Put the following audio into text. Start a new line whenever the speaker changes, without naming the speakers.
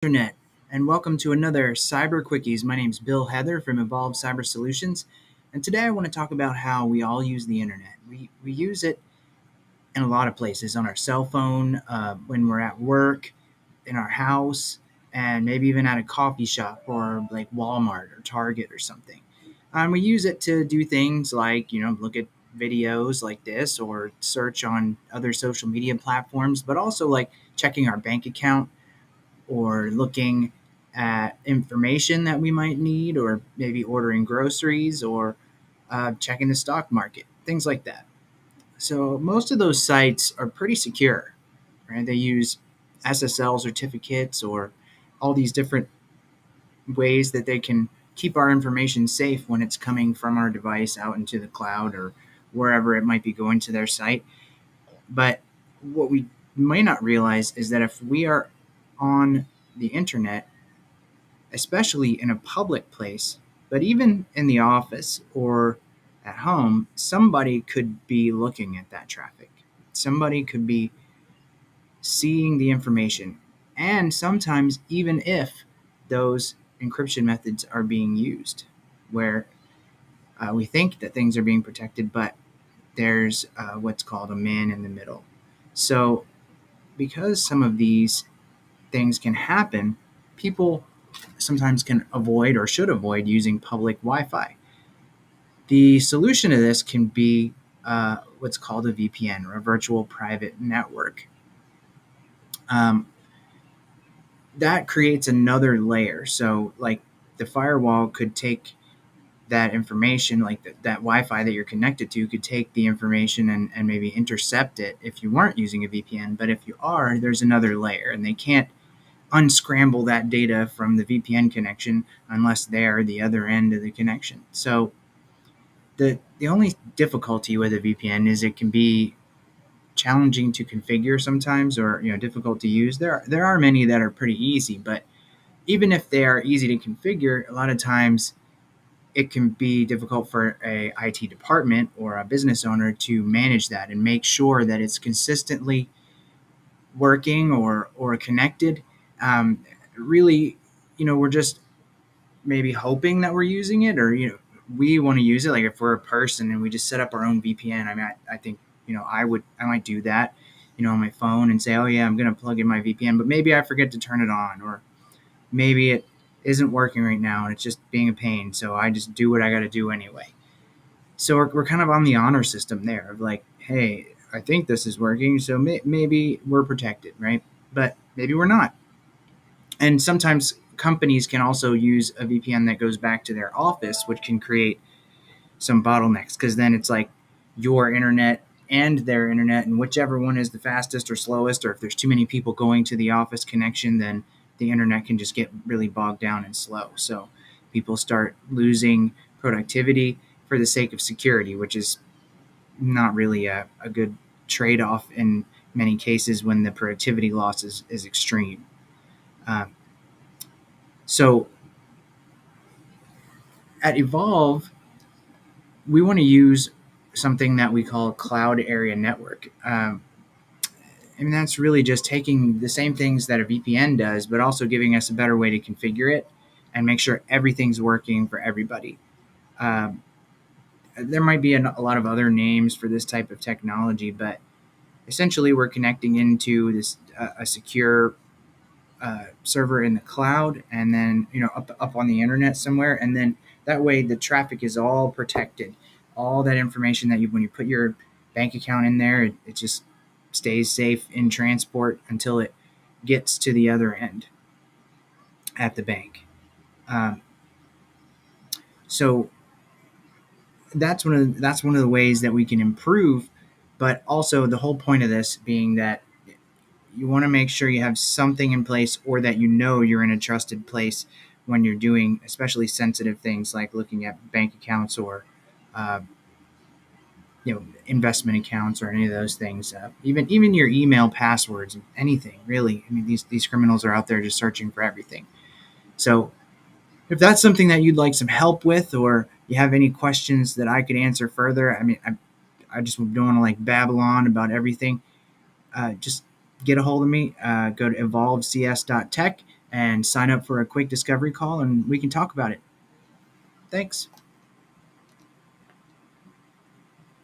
Internet, and welcome to another Cyber Quickies. My name is Bill Heather from Evolve Cyber Solutions, and today I want to talk about how we all use the internet. We use it in a lot of places on our cell phone, when we're at work, in our house, and maybe even at a coffee shop or like Walmart or Target or something. We use it to do things like, look at videos like this or search on other social media platforms, but also like checking our bank account or looking at information that we might need, or maybe ordering groceries or checking the stock market, things like that. So, most of those sites are pretty secure, right? They use SSL certificates or all these different ways that they can keep our information safe when it's coming from our device out into the cloud or wherever it might be going to their site. But what we may not realize is that if we are on the internet, especially in a public place, but even in the office or at home, somebody could be looking at that traffic. Somebody could be seeing the information. And sometimes, even if those encryption methods are being used, where we think that things are being protected, but there's what's called a man in the middle. So, because some of these things can happen, people sometimes can avoid or should avoid using public Wi Fi. The solution to this can be what's called a VPN, or a virtual private network. Um, that creates another layer. So, like, the firewall could take that information, like that Wi Fi that you're connected to, could take the information and maybe intercept it if you weren't using a VPN. But if you are, there's another layer, and they can't unscramble that data from the VPN connection unless they're the other end of the connection. So the only difficulty with a VPN is it can be challenging to configure sometimes, or difficult to use. There are many that are pretty easy, but even if they are easy to configure, a lot of times it can be difficult for a IT department or a business owner to manage that and make sure that it's consistently working or connected. Really, we're just maybe hoping that we're using it, or we want to use it. Like, if we're a person and we just set up our own VPN, I mean, I think I might do that, on my phone, and say, oh yeah, I'm going to plug in my VPN, but maybe I forget to turn it on, or maybe it isn't working right now and it's just being a pain, so I just do what I got to do anyway. So we're kind of on the honor system there of like, hey, I think this is working, so maybe we're protected, right? But maybe we're not. And sometimes companies can also use a VPN that goes back to their office, which can create some bottlenecks, because then it's like your internet and their internet, and whichever one is the fastest or slowest, or if there's too many people going to the office connection, then the internet can just get really bogged down and slow. So people start losing productivity for the sake of security, which is not really a good trade off in many cases when the productivity loss is extreme. Um, so at Evolve, we want to use something that we call cloud area network. And that's really just taking the same things that a VPN does, but also giving us a better way to configure it and make sure everything's working for everybody. Um, there might be a lot of other names for this type of technology, but essentially we're connecting into this a secure server in the cloud, and then up on the internet somewhere, and then that way the traffic is all protected. All that information that when you put your bank account in there, it just stays safe in transport until it gets to the other end at the bank. Um, so that's one of the ways that we can improve. But also, the whole point of this being that you want to make sure you have something in place, or that you're in a trusted place when you're doing especially sensitive things like looking at bank accounts, or uh, investment accounts, or any of those things. Even your email passwords, anything really. I mean, these criminals are out there just searching for everything. So if that's something that you'd like some help with, or you have any questions that I could answer further, I mean, I just don't want to like babble on about everything. Just get a hold of me. Go to evolvecs.tech, and sign up for a quick discovery call and we can talk about it. Thanks.